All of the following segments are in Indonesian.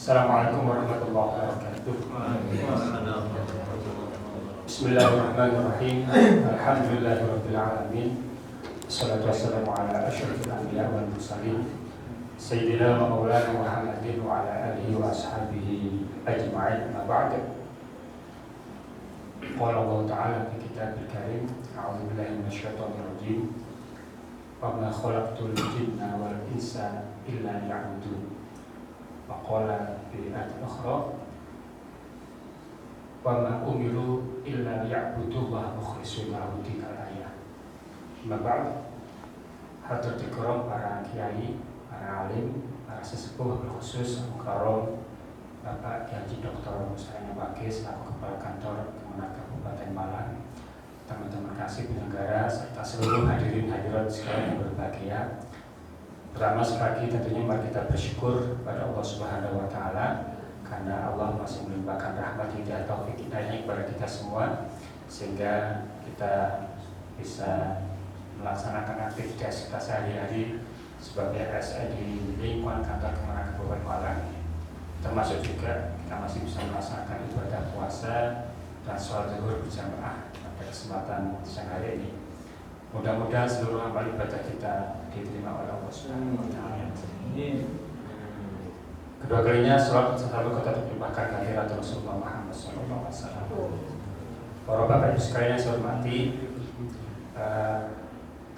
Assalamualaikum warahmatullahi wabarakatuh. Bismillahirrahmanirrahim. Alhamdulillahirabbil alamin. Wassalatu wassalamu ala asyrofil anbiya wal mursalin sayyidina wa maulana Muhammadin wa ala alihi wa ashabihi ajma'in. Amma ba'd. Qala Allah Ta'ala fi kitabil karim, a'udzu billahi minasyaitonir rajim. Wa ma khalaqtul jinna wal insa illa liya'budun. Waqala fi ayatin ukhra wa ma umiru illa liya'budullaha mukhlishina lahu dinal ayah. Mab'ad hadirin kiram, para kiai, para alim, para sesepuh, khusus mukarram Bapak Haji Dr. Musayana Bagi selaku Kepala Kantor Kemenak Kabupaten Malang, teman-teman kasih penyelenggara serta seluruh hadirin hadirat sekalian yang berbahagia. Pertama sekali tentunya mari kita bersyukur kepada Allah Subhanahu wa Ta'ala karena Allah masih melimpahkan rahmat hidayah taufik hidayahnya kepada kita semua sehingga kita bisa melaksanakan aktivitas kita sehari-hari sebagai ASN di lingkungan kantor Kemenak Kabupaten Malang, termasuk juga kita masih bisa melaksanakan ibadah puasa dan sholat zuhur berjamaah pada kesempatan siang hari ini. Mudah-mudahan seluruh amal ibadah kita diterima oleh Allah Subhanahu wa Ta'ala. Kedua kalinya salat selalu kita terlimpahkan kehadirat Rasulullah Muhammad SAW. Para Bapak Ibu sekalian yang saya hormati,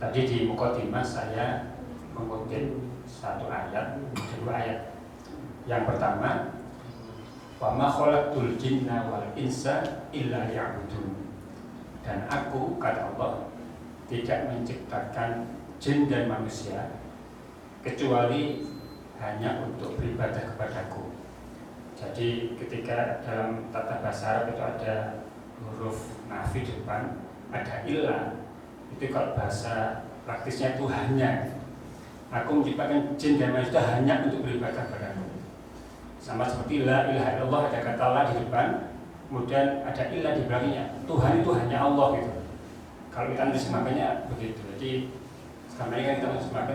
tadi di mukadimah saya mengutip satu ayat, dua ayat. Yang pertama, wa ma khalaqtul jinna wal insa illa liya'budun. Dan aku, kata Allah, tidak menciptakan jin dan manusia kecuali hanya untuk beribadah kepadaku. Jadi ketika dalam tata bahasa Arab itu ada huruf nafi depan, ada ilah, itu kalau bahasa praktisnya itu hanya. Aku menciptakan jin dan manusia hanya untuk beribadah kepadaku. Sama seperti la ilaha illallah, ada kata la di depan, kemudian ada ilah di belakangnya. Tuhan itu hanya Allah gitu. Kalau kita menerjemahkannya begitu, jadi selama ini kan kita menerjemahkan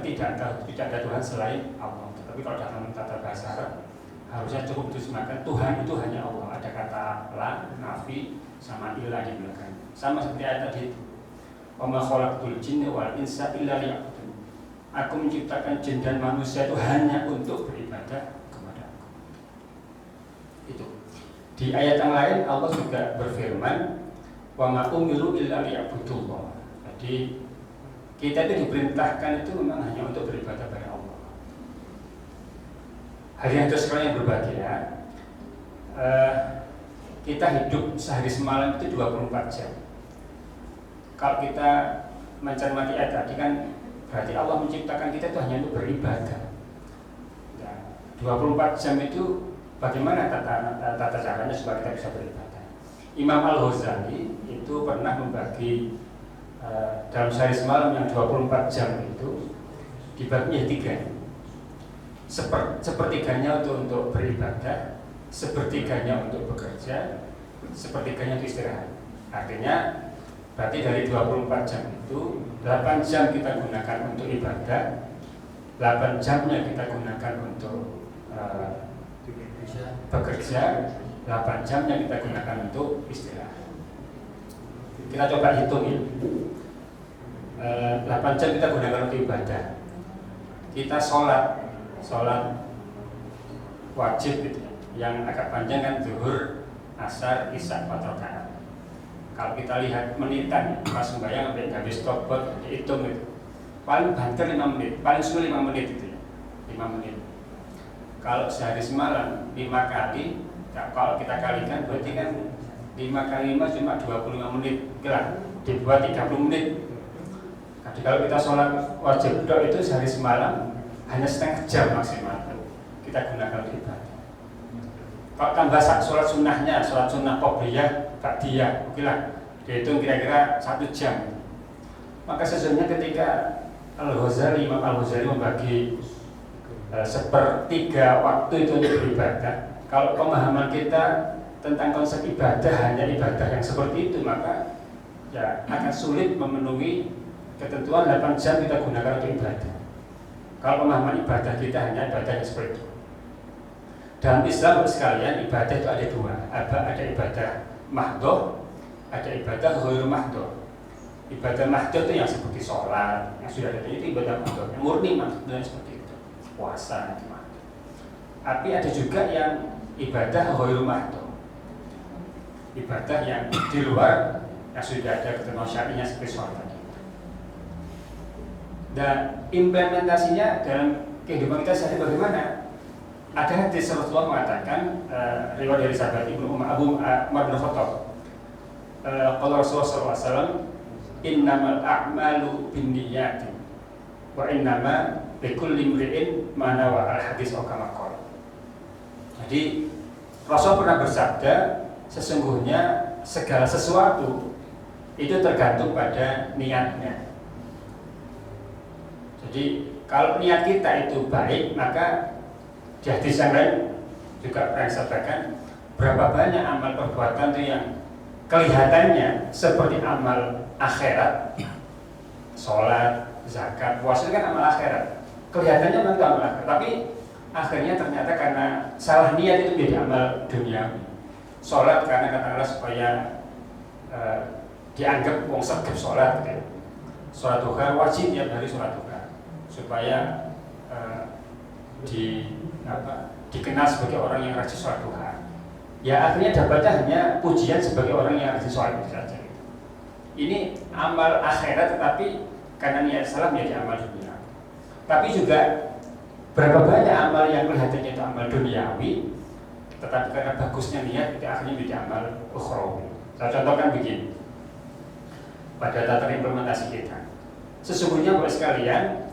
tidak ada Tuhan selain Allah. Tapi kalau dalam tata bahasa Arab harusnya cukup diterjemahkan Tuhan itu hanya Allah. Ada kata la, nafi, sama ilah di belakang. Sama seperti ayat tadi itu. Wa ma khalaqtul jinna wal insa illa liya'budun. Aku menciptakan jin dan manusia itu hanya untuk beribadah kepada Aku. Itu. Di ayat yang lain Allah juga berfirman, wa ma umiru illa liya'budullah. Jadi kita itu diperintahkan itu memang hanya untuk beribadah pada Allah. Hari yang sekalian yang berbahagia, kita hidup sehari semalam itu 24 jam. Kalau kita mencermati ayat tadi kan berarti Allah menciptakan kita itu hanya untuk beribadah. Ya, 24 jam itu bagaimana tata caranya supaya kita bisa beribadah? Imam Al-Ghazali itu pernah membagi dalam sehari semalam yang 24 jam itu dibaginya 3. Sepertiganya untuk beribadah, sepertiganya untuk bekerja, sepertiganya untuk istirahat. Artinya berarti dari 24 jam itu 8 jam kita gunakan untuk ibadah, 8 jamnya kita gunakan untuk bekerja, 8 jamnya kita gunakan untuk istirahat. Kita coba hitung ya. 8 jam kita gunakan untuk ibadah. Kita sholat wajib gitu ya. Yang agak panjang kan zuhur, asar, isya, 4 rakaat. Kalau kita lihat menitan, pas sembahyang sampai habis tobot, dihitung gitu. Paling banter 5 menit, paling sulit 5 menit gitu ya. 5 menit. Kalau sehari semalam 5 kali, kalau kita kalikan berarti kan 5 kali 5 cuma 25 menit, kira dibuat 30 menit. Jadi kalau kita sholat wajib itu sehari semalam hanya setengah jam maksimal kita gunakan untuk ibadah. Kalau tambah sholat sunnahnya, sholat sunnah qobliyah, ba'diyah, okelah dihitung kira-kira 1 jam. Maka sesungguhnya ketika Imam Al-Ghazali membagi sepertiga waktu itu untuk beribadah, kalau pemahaman kita tentang konsep ibadah hanya ibadah yang seperti itu, maka ya akan sulit memenuhi ketentuan 8 jam kita gunakan untuk ibadah. Kalau pemahaman ibadah kita hanya ibadah yang seperti itu. Dalam Islam sekalian ibadah itu ada dua, ada ibadah mahdoh, ada ibadah ghairu mahdoh. Ibadah mahdoh itu yang seperti sholat, yang sudah ada itu ibadah mahdoh, yang murni maksudnya seperti itu, puasa itu mahdoh. Tapi ada juga yang ibadah ghairu mahdoh, ibadah yang di luar yang sudah ada ketentuan syar'inya seperti sholat. Dan implementasinya dalam kehidupan kita sehari bagaimana? Ada hadis Rasulullah mengatakan riwayat dari sahabat Ibnu Abu Umar bin Khattab. Qala Rasulullah SAW, innamal a'malu binniyati wa innama likulli imri'in ma nawa, al-hadis atau kama qala. Jadi Rasul pernah bersabda, sesungguhnya segala sesuatu itu tergantung pada niatnya. Jadi kalau niat kita itu baik, maka di hadis yang lain juga pernah disampaikan berapa banyak amal perbuatan itu yang kelihatannya seperti amal akhirat, sholat, zakat, puasa itu kan amal akhirat, kelihatannya memang amal akhirat, tapi akhirnya ternyata karena salah niat itu menjadi amal dunia. Sholat karena katakanlah supaya dianggap wong segep sholat gitu. Sholat duha wajib tiap hari sholat duha supaya dikenal sebagai orang yang rajin sholat duha. Ya akhirnya dapatnya hanya pujian sebagai orang yang rajin sholat itu saja. Ini amal akhirat tetapi karena niat salah menjadi amal dunia. Tapi juga berapa banyak amal yang kelihatannya itu amal duniawi, tetapi karena bagusnya niat itu akhirnya menjadi amal ukhrawi. Saya contohkan begini. Pada tata implementasi kita, sesungguhnya Bapak sekalian,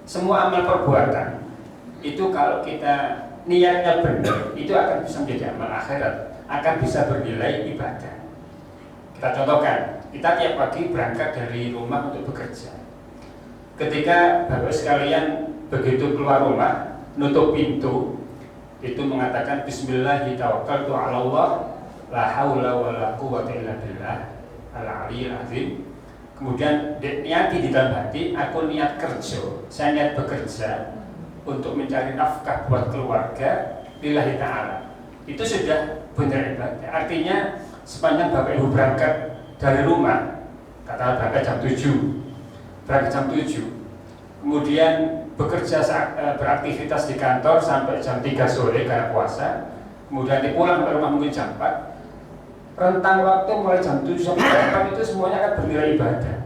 semua amal perbuatan itu kalau kita niatnya benar, itu akan bisa menjadi amal akhirat, akan bisa bernilai ibadah. Kita contohkan, kita tiap pagi berangkat dari rumah untuk bekerja. Ketika Bapak sekalian begitu keluar rumah, nutup pintu, itu mengatakan Bismillahi tawakkaltu 'ala Allah, la haula wa la quwwata illa billah al-'aliyyil 'azim. Kemudian niati di dalam hati, aku niat kerja, saya niat bekerja untuk mencari nafkah buat keluarga lillahi ta'ala. Itu sudah benar ibadah. Artinya sepanjang Bapak Ibu berangkat dari rumah, katakanlah berangkat jam 7, kemudian bekerja beraktivitas di kantor sampai jam 3 sore karena puasa, kemudian pulang ke rumah mungkin jam 4, rentang waktu mulai jam 7 sampai jam 4 itu semuanya akan bernilai ibadah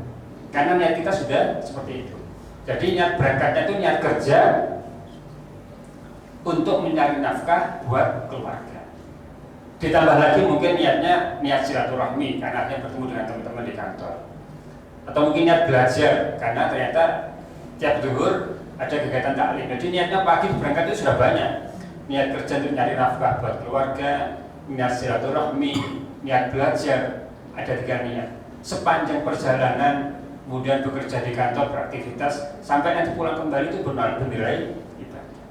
karena niat kita sudah seperti itu. Jadi niat berangkatnya itu niat kerja untuk mencari nafkah buat keluarga. Ditambah lagi mungkin niatnya niat silaturahmi karena akhirnya bertemu dengan teman-teman di kantor, atau mungkin niat belajar karena ternyata tiap zuhur ada kegiatan taklim. Jadi niatnya pagi berangkat itu sudah banyak. Niat kerja untuk nyari nafkah buat keluarga, niat silaturahmi, niat belajar, ada 3 niat. Sepanjang perjalanan, kemudian bekerja di kantor, beraktivitas, sampai nanti pulang kembali itu bernilai ibadah.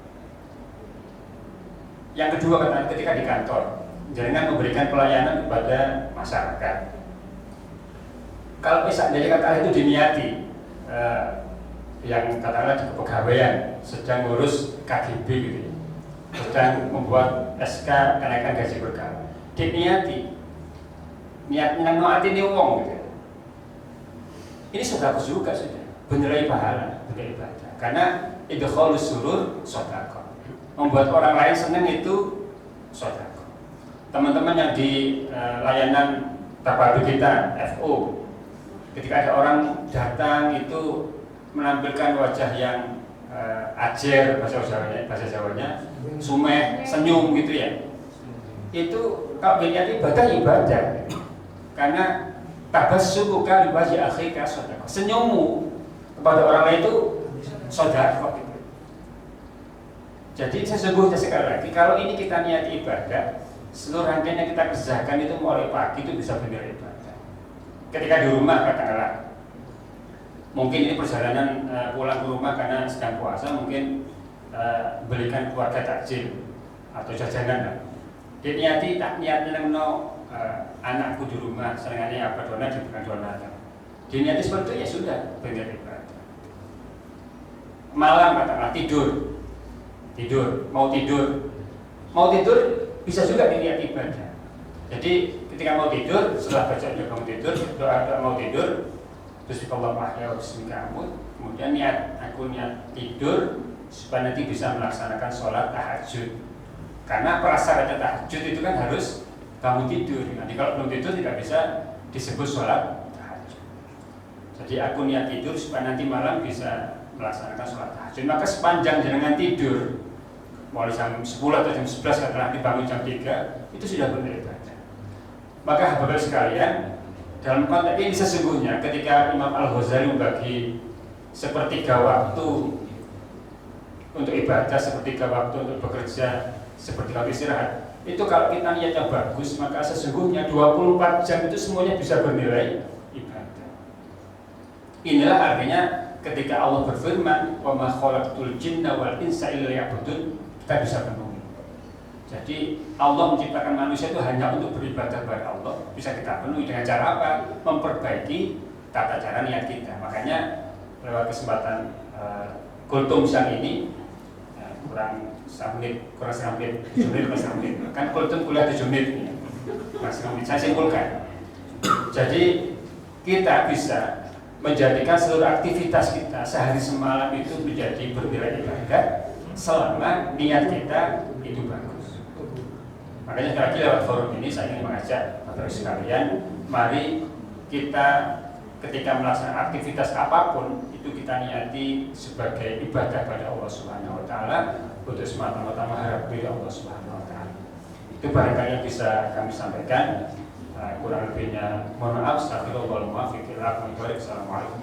Yang kedua, ketika di kantor, jaringan memberikan pelayanan kepada masyarakat. Kalau misalnya kata itu diniati, yang katakanlah di kepegawaian sedang ngurus KGB gitu, sedang membuat SK kenaikan gaji berkala, diniati, niatnya noati ini wong gitu. Ini sudah juga sudah bernilai pahala, bernilai ibadah. Karena idkhalus surur sedekah, membuat orang lain senang itu sedekah. Teman-teman yang di layanan terpadu kita FO, ketika ada orang datang itu menampilkan wajah yang ajer, bahasa Jawanya sumeh, senyum gitu ya, itu kalau dilihat ibadah karena tabassumuka li wajhi akhika sedekah, senyummu kepada orang lain itu sedekah gitu. Jadi sesungguhnya sekali lagi kalau ini kita niat ibadah, seluruh rangkaian yang kita kerjakan itu mulai pagi itu bisa bernilai ibadah. Ketika di rumah katakanlah, mungkin ini perjalanan pulang ke rumah karena sedang puasa, mungkin belikan keluarga takjil atau jajanan. Dia niati tak niatnya nengno anakku di rumah, seringane apa donat diberikan donat. Dia niati seperti itu ya sudah benar ibadah. Malam katakanlah tidur, mau tidur, Mau tidur bisa juga diniat ibadah. Jadi ketika mau tidur, setelah baca doa mau tidur, doa mau tidur, terus Allah mahya bismillahirrahmanirrahim, kemudian aku niat tidur supaya nanti bisa melaksanakan sholat tahajud. Karena prasyaratnya tahajud itu kan harus kamu tidur. Nanti kalau belum tidur tidak bisa disebut sholat tahajud. Jadi aku niat tidur supaya nanti malam bisa melaksanakan sholat tahajud. Maka sepanjang jenengan tidur, mulai jam 10 atau jam 11 setelah dibangun jam 3, itu sudah beribadah. Maka Bapak sekalian, dalam konteks ini sesungguhnya ketika Imam Al-Ghazali membagi sepertiga waktu untuk ibadah, sepertiga waktu untuk bekerja, sepertiga waktu istirahat, itu kalau kita niatnya bagus, maka sesungguhnya 24 jam itu semuanya bisa bernilai ibadah. Inilah artinya ketika Allah berfirman, "Wa ma khalaqtul jinna wal insa illa liya'budun", kita bisa penuhi. Jadi Allah menciptakan manusia itu hanya untuk beribadah kepada Allah. Bisa kita penuhi dengan cara apa? Memperbaiki tata cara niat kita. Makanya lewat kesempatan kultum siang ini kurang 7 menit, kan kultum kuliah 7 menit, masih menit. Saya simpulkan. Jadi kita bisa menjadikan seluruh aktivitas kita sehari semalam itu menjadi bernilai ibadah selama niat kita itu bagus. Makanya sekali lagi lewat forum ini saya ingin mengajak Bapak sekalian, mari kita ketika melaksanakan aktivitas apapun itu kita niati sebagai ibadah pada Allah Subhanahu Wa Taala untuk semata-mata mengharap ridha Allah Subhanahu Wa Taala. Itu barangkali yang bisa kami sampaikan. Kurang lebihnya mohon maaf. Assalamualaikum warahmatullahi wabarakatuh.